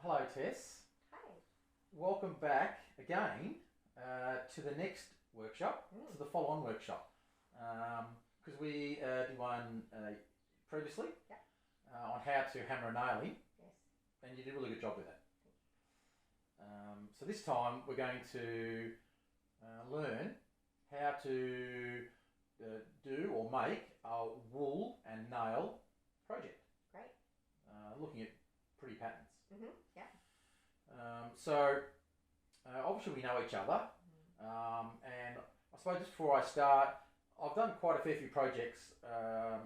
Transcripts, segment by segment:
Hello, Tess. Hi. Welcome back again to the next workshop, to the follow-on workshop. Because we did one previously Yep. on how to hammer a nail in, Yes. and you did a really good job with that. So this time we're going to learn how to do or make a wool and nail project. Great. Looking at pretty patterns. Yeah. So obviously we know each other, and I suppose just before I start, I've done quite a fair few projects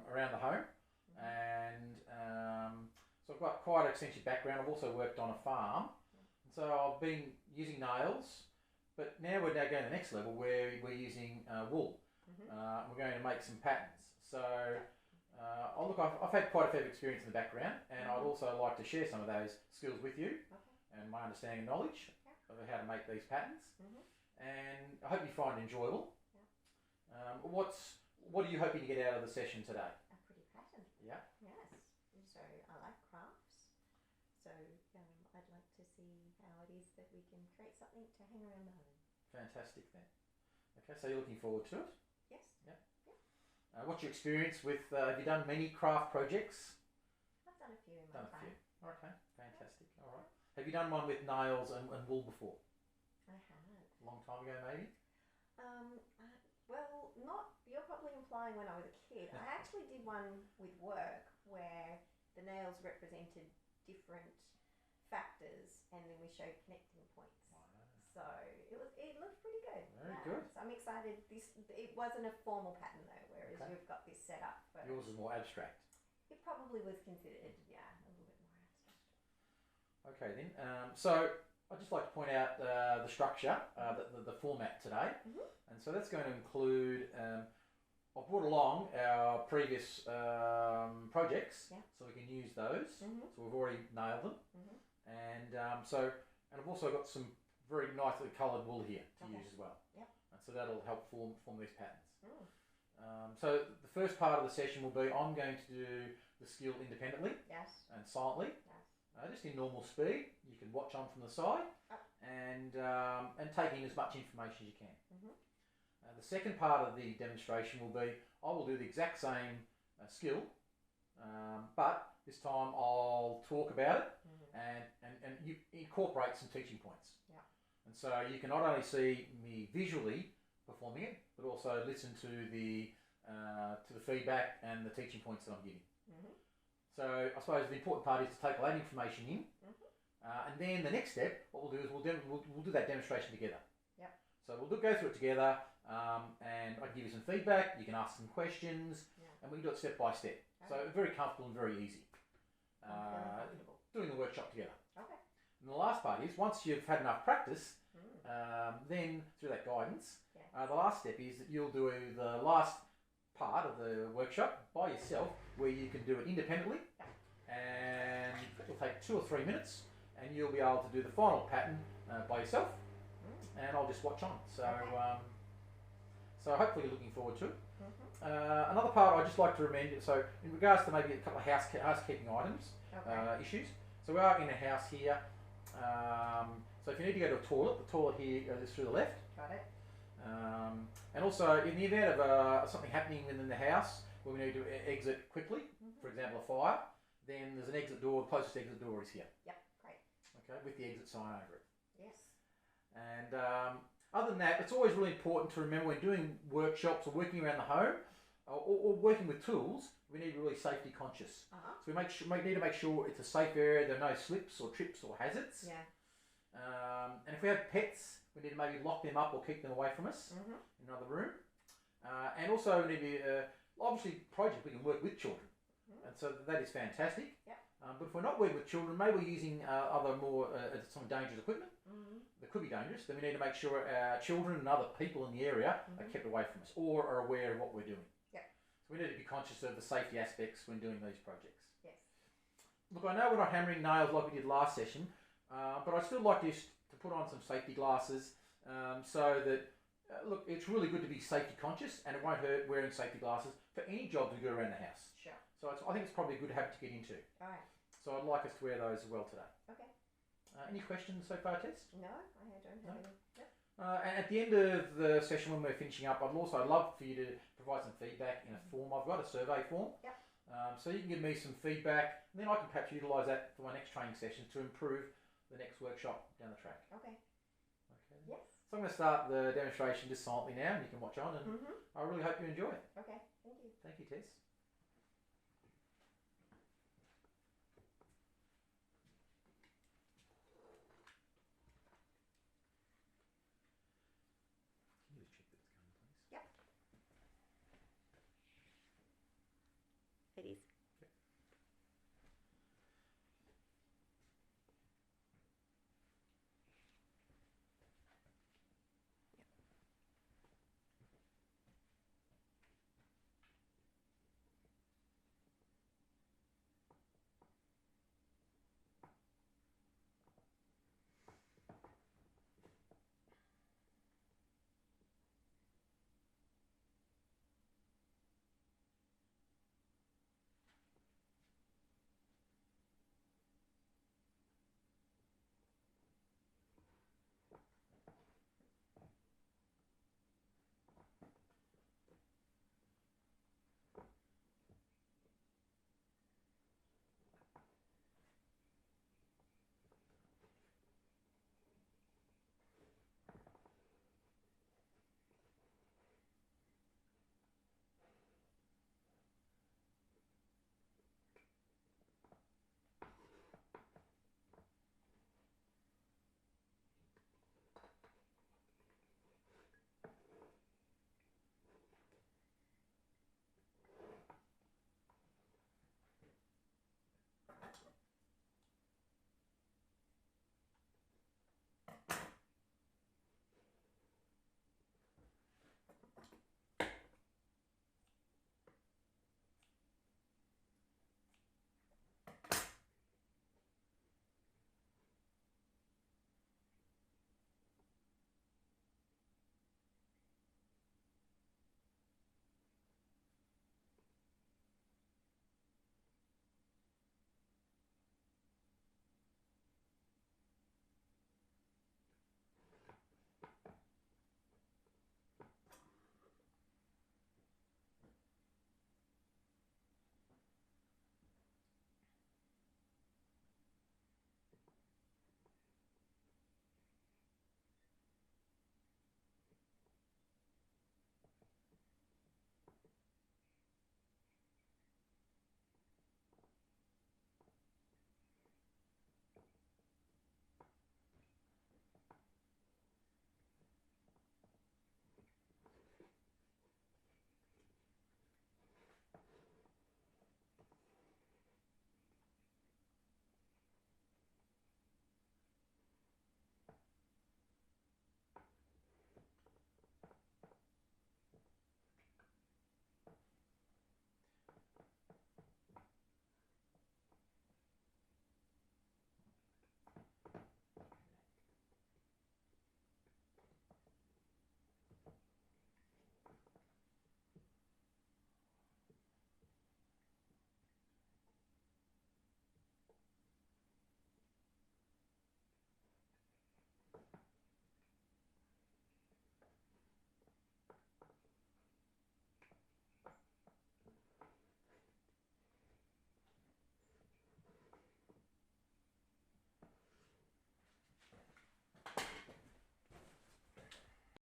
around the home, and so I've got quite an extensive background. I've also worked on a farm, and so I've been using nails, but now we're going to the next level where we're using wool. We're going to make some patterns. So I've had quite a fair experience in the background, and I'd also like to share some of those skills with you and my understanding and knowledge of how to make these patterns. And I hope you find it enjoyable. What are you hoping to get out of the session today? A pretty pattern. Yeah. Yes. So I like crafts. So I'd like to see how it is that we can create something to hang around the home. Fantastic then. Okay, so you're looking forward to it? Yes. Yeah. What's your experience with, have you done many craft projects? I've done a few in my time. Okay, fantastic. All right. Have you done one with nails and wool before? I have. A long time ago, maybe? Well, not. You're probably implying when I was a kid. I actually did one with work where the nails represented different factors, and then we showed connecting points. Wow. So it looked pretty good. Very good. So I'm excited. It wasn't a formal pattern though, whereas you've got this set up. But yours is more abstract. it probably was considered, a little bit more abstract. Okay then. So I'd just like to point out the structure, the format today, and so that's going to include. I've brought along our previous projects, so we can use those. So we've already nailed them, and I've also got some very nicely coloured wool here to use as well. Yep. And so that'll help form these patterns. So the first part of the session will be I'm going to do the skill independently and silently, just in normal speed. You can watch on from the side and take in as much information as you can. The second part of the demonstration will be I will do the exact same skill, but this time I'll talk about it and you incorporate some teaching points. And so you can not only see me visually performing it, but also listen to the feedback and the teaching points that I'm giving. So I suppose the important part is to take all that information in, and then the next step, what we'll do is we'll do that demonstration together. So we'll go through it together, and I can give you some feedback. You can ask some questions, and we can do it step by step. So very comfortable and very easy. Doing the workshop together. And the last part is once you've had enough practice, then through that guidance, the last step is that you'll do the last part of the workshop by yourself, where you can do it independently, and it'll take 2 or 3 minutes, and you'll be able to do the final pattern by yourself, and I'll just watch on. So, so hopefully you're looking forward to it. Another part I'd just like to recommend, so in regards to maybe a couple of housekeeping items, issues. So we are in a house here. So if you need to go to a toilet, the toilet here is through the left. Got it. And also, in the event of something happening within the house where we need to exit quickly, for example a fire, then there's an exit door. The closest exit door is here. Yep, great. Okay, with the exit sign over it. Yes. And other than that, it's always really important to remember when doing workshops or working around the home or working with tools, we need to be really safety conscious. So we need to make sure it's a safe area. There are no slips or trips or hazards. And if we have pets, we need to maybe lock them up or keep them away from us in another room. And also we need to, obviously project, we can work with children. And so that is fantastic. But if we're not working with children, maybe we're using other more some dangerous equipment that could be dangerous, then we need to make sure our children and other people in the area are kept away from us or are aware of what we're doing. So we need to be conscious of the safety aspects when doing these projects. Look, I know we're not hammering nails like we did last session, but I'd still like to put on some safety glasses so that, look, it's really good to be safety conscious, and it won't hurt wearing safety glasses for any job to do around the house. So I think it's probably a good habit to get into. All right. So I'd like us to wear those as well today. Okay. Any questions so far, Tess? No, I don't have any. Yep. And at the end of the session, when we're finishing up, I'd also love for you to provide some feedback in a form. I've got a survey form. Yep. So you can give me some feedback, and then I can perhaps utilise that for my next training session to improve the next workshop down the track. Okay. Yes. So I'm going to start the demonstration just silently now, and you can watch on, and I really hope you enjoy it. Okay, thank you. Thank you, Tess.